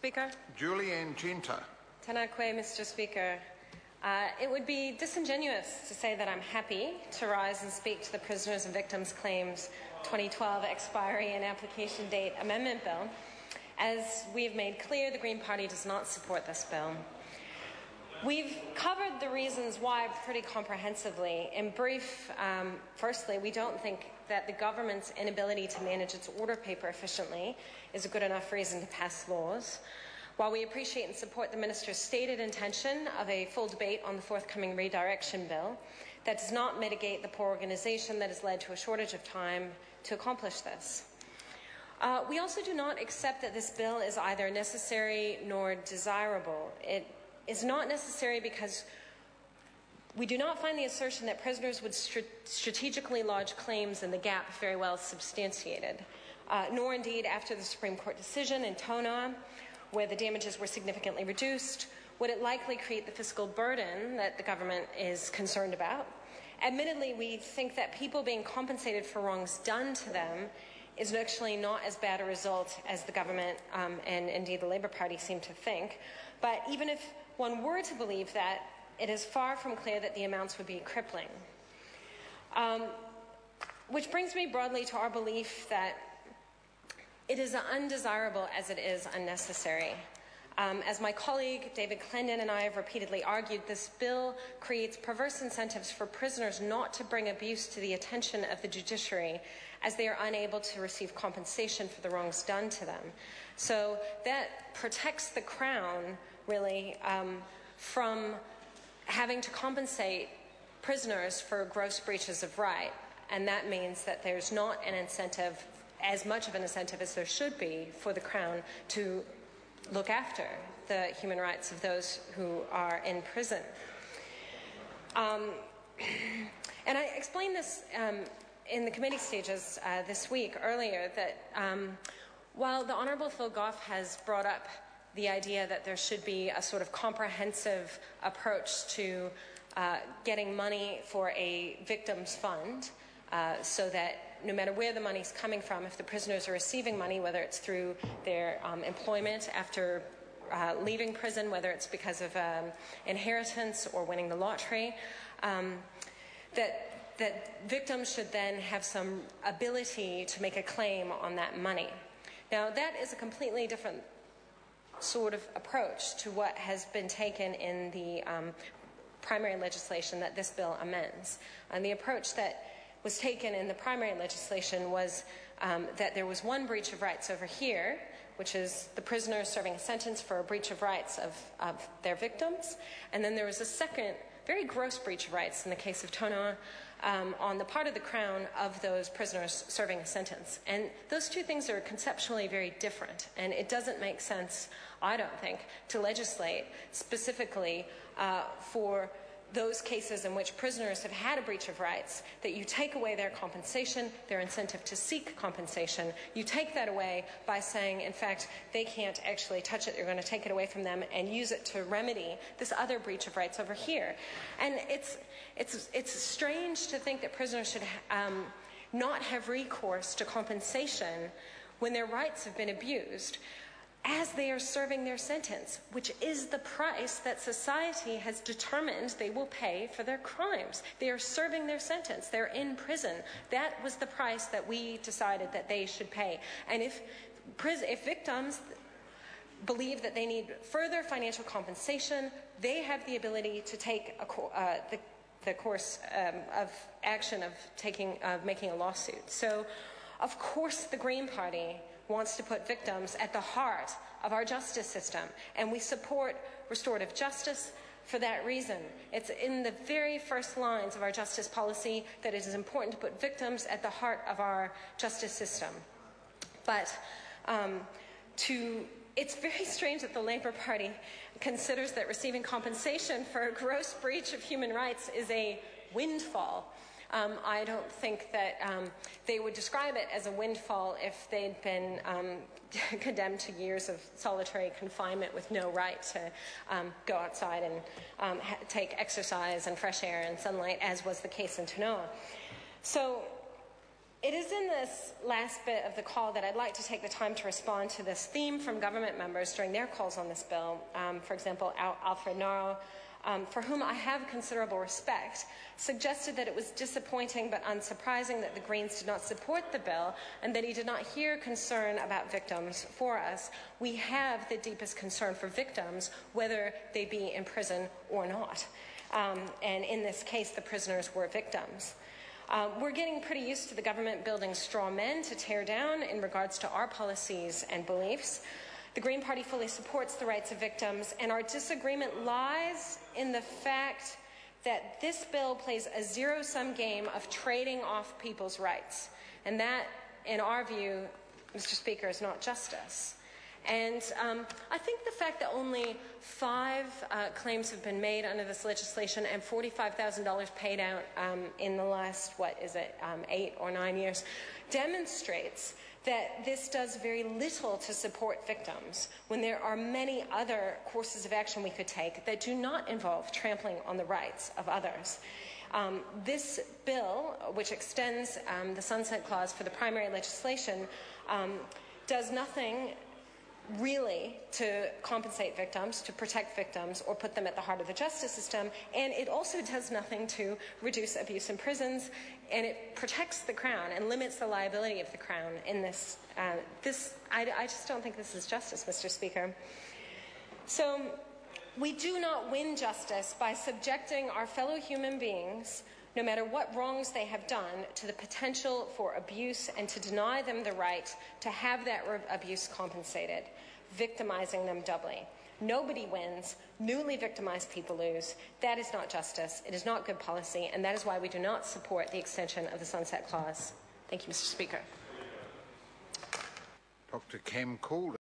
Speaker. Julianne Genta. Tēnā koe, Mr. Speaker. It would be disingenuous to say that I'm happy to rise and speak to the Prisoners and Victims Claims 2012 Expiry and Application Date Amendment Bill. As we have made clear, the Green Party does not support this bill. We've covered the reasons why pretty comprehensively. In brief, firstly, we don't think that the government's inability to manage its order paper efficiently is a good enough reason to pass laws. While we appreciate and support the Minister's stated intention of a full debate on the forthcoming redirection bill, that does not mitigate the poor organisation that has led to a shortage of time to accomplish this. We also do not accept that this bill is either necessary nor desirable. It is not necessary because we do not find the assertion that prisoners would strategically lodge claims in the gap very well substantiated, nor indeed after the Supreme Court decision in Tona, where the damages were significantly reduced, would it likely create the fiscal burden that the government is concerned about. Admittedly, we think that people being compensated for wrongs done to them is actually not as bad a result as the government and indeed the Labour Party seem to think. But even if one were to believe that, it is far from clear that the amounts would be crippling. Which brings me broadly to our belief that it is undesirable as it is unnecessary. As my colleague David Clendon and I have repeatedly argued, this bill creates perverse incentives for prisoners not to bring abuse to the attention of the judiciary as they are unable to receive compensation for the wrongs done to them. So that protects the Crown, really, from having to compensate prisoners for gross breaches of right. And that means that there's not an incentive, as much of an incentive as there should be, for the Crown to look after the human rights of those who are in prison. And I explained this in the committee stages this week earlier, that while the Honourable Phil Goff has brought up the idea that there should be a sort of comprehensive approach to getting money for a victims fund, so that no matter where the money's coming from, if the prisoners are receiving money, whether it's through their employment after leaving prison, whether it's because of inheritance or winning the lottery, that victims should then have some ability to make a claim on that money. Now, that is a completely different sort of approach to what has been taken in the primary legislation that this bill amends. And the approach that was taken in the primary legislation was that there was one breach of rights over here, which is the prisoners serving a sentence for a breach of rights of their victims, and then there was a second very gross breach of rights in the case of Tona on the part of the Crown of those prisoners serving a sentence. And those two things are conceptually very different, and it doesn't make sense, I don't think, to legislate specifically for those cases in which prisoners have had a breach of rights, that you take away their compensation, their incentive to seek compensation. You take that away by saying, in fact, they can't actually touch it. You're going to take it away from them and use it to remedy this other breach of rights over here. And it's strange to think that prisoners should not have recourse to compensation when their rights have been abused as they are serving their sentence, which is the price that society has determined they will pay for their crimes. They are serving their sentence. They're in prison. That was the price that we decided that they should pay. And if victims believe that they need further financial compensation, they have the ability to take the course of action of making a lawsuit. So, of course, the Green Party wants to put victims at the heart of our justice system, and we support restorative justice for that reason. It's in the very first lines of our justice policy that it is important to put victims at the heart of our justice system. But it's very strange that the Labour Party considers that receiving compensation for a gross breach of human rights is a windfall. I don't think that they would describe it as a windfall if they'd been condemned to years of solitary confinement with no right to go outside and take exercise and fresh air and sunlight, as was the case in Tanoa. So It is in this last bit of the call that I'd like to take the time to respond to this theme from government members during their calls on this bill. For example, Alfred Naro, for whom I have considerable respect, suggested that it was disappointing but unsurprising that the Greens did not support the bill and that he did not hear concern about victims for us. We have the deepest concern for victims, whether they be in prison or not. And in this case, the prisoners were victims. We're getting pretty used to the government building straw men to tear down in regards to our policies and beliefs. The Green Party fully supports the rights of victims, and our disagreement lies in the fact that this bill plays a zero-sum game of trading off people's rights. And that, in our view, Mr. Speaker, is not justice. And I think the fact that only 5 claims have been made under this legislation and $45,000 paid out in the last, 8 or 9 years, demonstrates that this does very little to support victims when there are many other courses of action we could take that do not involve trampling on the rights of others. This bill, which extends the sunset clause for the primary legislation, does nothing really to compensate victims, to protect victims, or put them at the heart of the justice system, and it also does nothing to reduce abuse in prisons, and it protects the Crown and limits the liability of the Crown in this. I just don't think this is justice, Mr. Speaker. So we do not win justice by subjecting our fellow human beings, no matter what wrongs they have done, to the potential for abuse and to deny them the right to have that abuse compensated, victimizing them doubly. Nobody wins. Newly victimized people lose. That is not justice. It is not good policy, and that is why we do not support the extension of the sunset clause. Thank you, Mr. Speaker. Dr. Kem Calder.